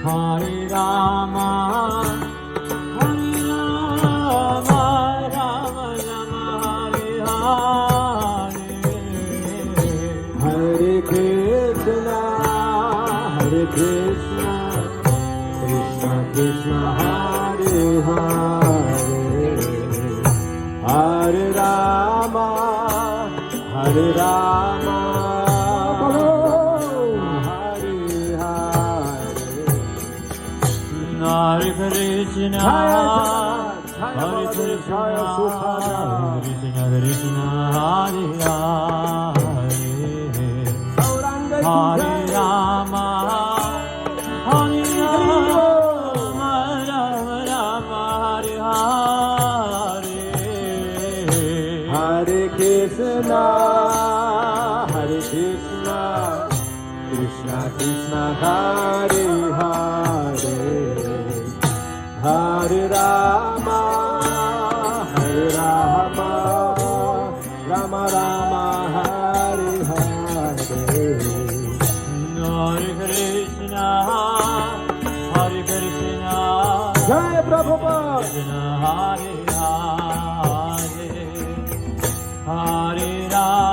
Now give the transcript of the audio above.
Hare Rama, Hare Rama, Rama Rama, Hare Hare. Hare Krishna, Hare Krishna, Krishna Krishna, Hare Hare. Hare Rama, Hare Rama, Hare Krishna, Hare Krishna, Krishna Krishna, Hare Hare. Hare Rama, Hare Rama, Rama Rama, Hare Hare. Hare Krishna, Hare Krishna, Krishna Krishna, Hare Hare. Hare Rama, Hare Rama, Rama Rama, Hare Hare. Hare Krishna, Hare Krishna, Jai Prabhupada, Hare Hare. Hare Rama.